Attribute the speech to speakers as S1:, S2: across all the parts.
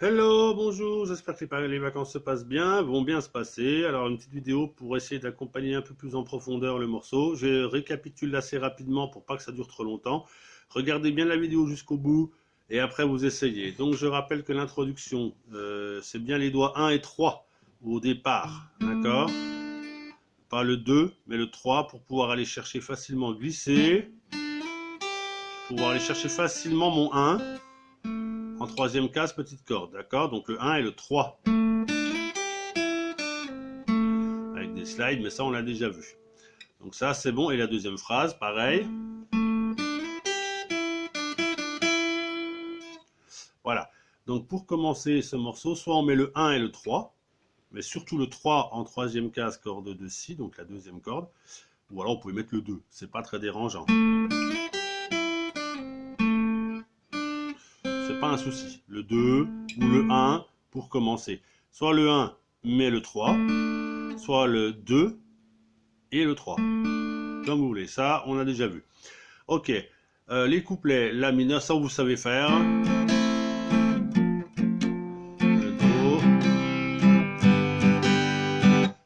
S1: Hello, bonjour, j'espère que les vacances se passent bien, vont bien se passer. Alors une petite vidéo pour essayer d'accompagner un peu plus en profondeur le morceau. Je récapitule assez rapidement pour pas que ça dure trop longtemps. Regardez bien la vidéo jusqu'au bout et après vous essayez. Donc je rappelle que l'introduction, c'est bien les doigts 1 et 3 au départ, d'accord? Pas le 2, mais le 3 pour pouvoir aller chercher facilement glisser, pouvoir aller chercher facilement mon 1. En troisième case, petite corde, d'accord? Donc le 1 et le 3. Avec des slides, mais ça on l'a déjà vu. Donc ça c'est bon. Et la deuxième phrase, pareil. Voilà. Donc pour commencer ce morceau, soit on met le 1 et le 3, mais surtout le 3 en troisième case, corde de Si, donc la deuxième corde. Ou alors on pouvait mettre le 2, c'est pas très dérangeant. C'est pas un souci. Le 2 ou le 1 pour commencer. Soit le 1 mais le 3, soit le 2 et le 3. Comme vous voulez, ça on a déjà vu. Ok, les couplets, la mineur, ça vous savez faire. Le Do,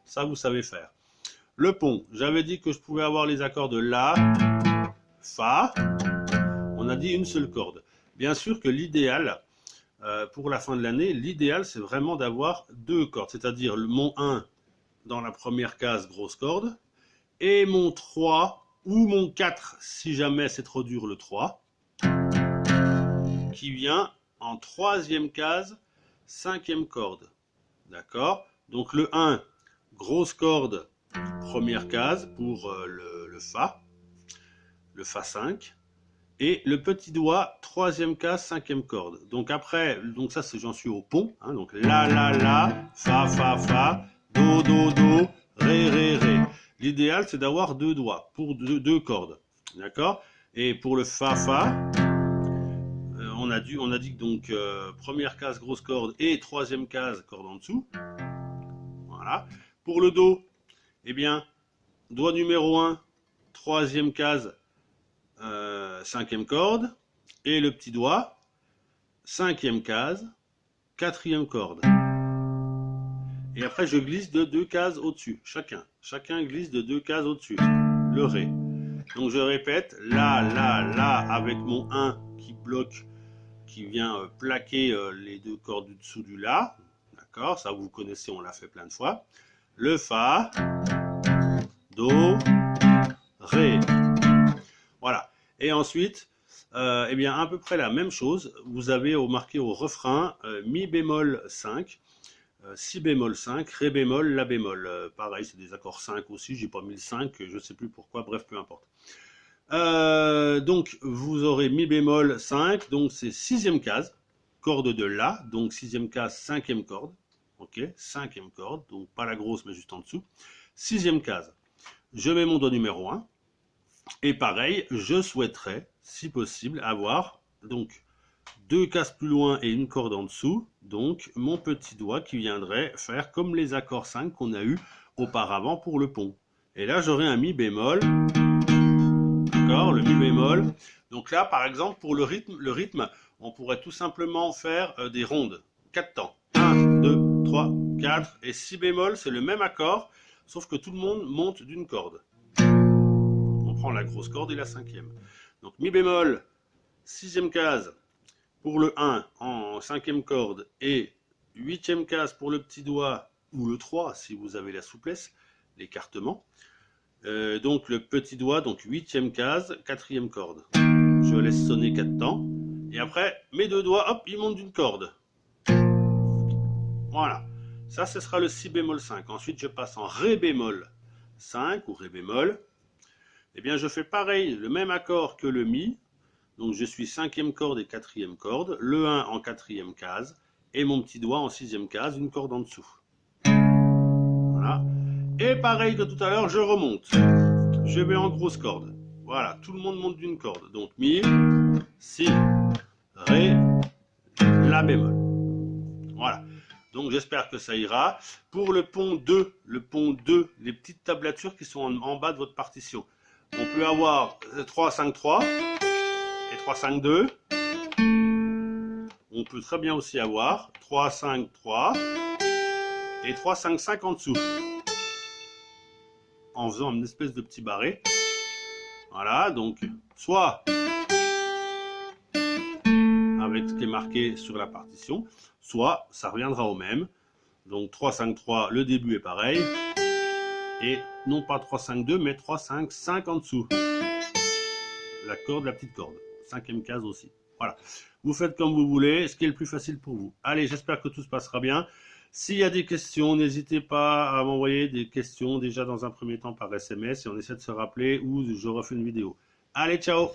S1: ça vous savez faire. Le pont, j'avais dit que je pouvais avoir les accords de La, Fa, on a dit une seule corde. Bien sûr que l'idéal, pour la fin de l'année, l'idéal c'est vraiment d'avoir deux cordes, c'est-à-dire mon 1 dans la première case, grosse corde, et mon 3 ou mon 4 si jamais c'est trop dur le 3, qui vient en troisième case, cinquième corde. D'accord? Donc le 1, grosse corde, première case pour le Fa 5, et le petit doigt, troisième case, cinquième corde. Donc après, donc ça c'est j'en suis au pont, hein, donc la, fa, do, ré. L'idéal c'est d'avoir deux doigts pour deux cordes, d'accord? Et pour le fa, on a dit que donc première case grosse corde et troisième case corde en dessous. Voilà. Pour le do, eh bien doigt numéro 1, troisième case, cinquième corde, et le petit doigt, cinquième case, quatrième corde. Et après je glisse de deux cases au-dessus, chacun glisse de deux cases au-dessus, le ré. Donc je répète, la avec mon 1 qui bloque, qui vient plaquer les deux cordes du dessous du la, d'accord, ça vous connaissez, on l'a fait plein de fois. Le fa, do, ré. Voilà. Et ensuite, eh bien, à peu près la même chose. Vous avez marqué au refrain mi bémol 5, si bémol 5, ré bémol, la bémol. Pareil, c'est des accords 5 aussi. J'ai pas mis le 5, je ne sais plus pourquoi. Bref, peu importe. Donc, vous aurez mi bémol 5. Donc, c'est sixième case, corde de la. Donc, sixième case, cinquième corde. Ok, cinquième corde. Donc, pas la grosse, mais juste en dessous. Sixième case. Je mets mon doigt numéro 1. Et pareil, je souhaiterais, si possible, avoir donc deux cases plus loin et une corde en dessous. Donc mon petit doigt qui viendrait faire comme les accords 5 qu'on a eu auparavant pour le pont. Et là, j'aurais un mi bémol. D'accord, le mi bémol. Donc là, par exemple, pour le rythme, on pourrait tout simplement faire des rondes. 4 temps. 1, 2, 3, 4. Et si bémol, c'est le même accord, sauf que tout le monde monte d'une corde. On prend la grosse corde et la cinquième. Donc mi bémol, sixième case pour le 1 en cinquième corde et huitième case pour le petit doigt ou le 3 si vous avez la souplesse, l'écartement. Donc le petit doigt, donc huitième case, quatrième corde. Je laisse sonner 4 temps. Et après, mes deux doigts, hop, ils montent d'une corde. Voilà. Ça, ce sera le si bémol 5. Ensuite, je passe en ré bémol 5 ou ré bémol. Eh bien, je fais pareil, le même accord que le mi. Donc, je suis cinquième corde et quatrième corde. Le 1 en quatrième case. Et mon petit doigt en sixième case, une corde en dessous. Voilà. Et pareil que tout à l'heure, je remonte. Je vais en grosse corde. Voilà, tout le monde monte d'une corde. Donc, mi, si, ré, la bémol. Voilà. Donc, j'espère que ça ira. Pour le pont 2, les petites tablatures qui sont en bas de votre partition. On peut avoir 3, 5, 3 et 3, 5, 2. on peut très bien aussi avoir 3, 5, 3 et 3, 5, 5 en dessous. En faisant une espèce de petit barré. Voilà, donc soit avec ce qui est marqué sur la partition, soit ça reviendra au même. Donc 3, 5, 3, le début est pareil. Et non pas 3, 5, 2, mais 3, 5, 5 en dessous. La corde, la petite corde. 5e case aussi. Voilà. Vous faites comme vous voulez, ce qui est le plus facile pour vous. Allez, j'espère que tout se passera bien. S'il y a des questions, n'hésitez pas à m'envoyer des questions déjà dans un premier temps par SMS et on essaie de se rappeler ou je refais une vidéo. Allez, ciao!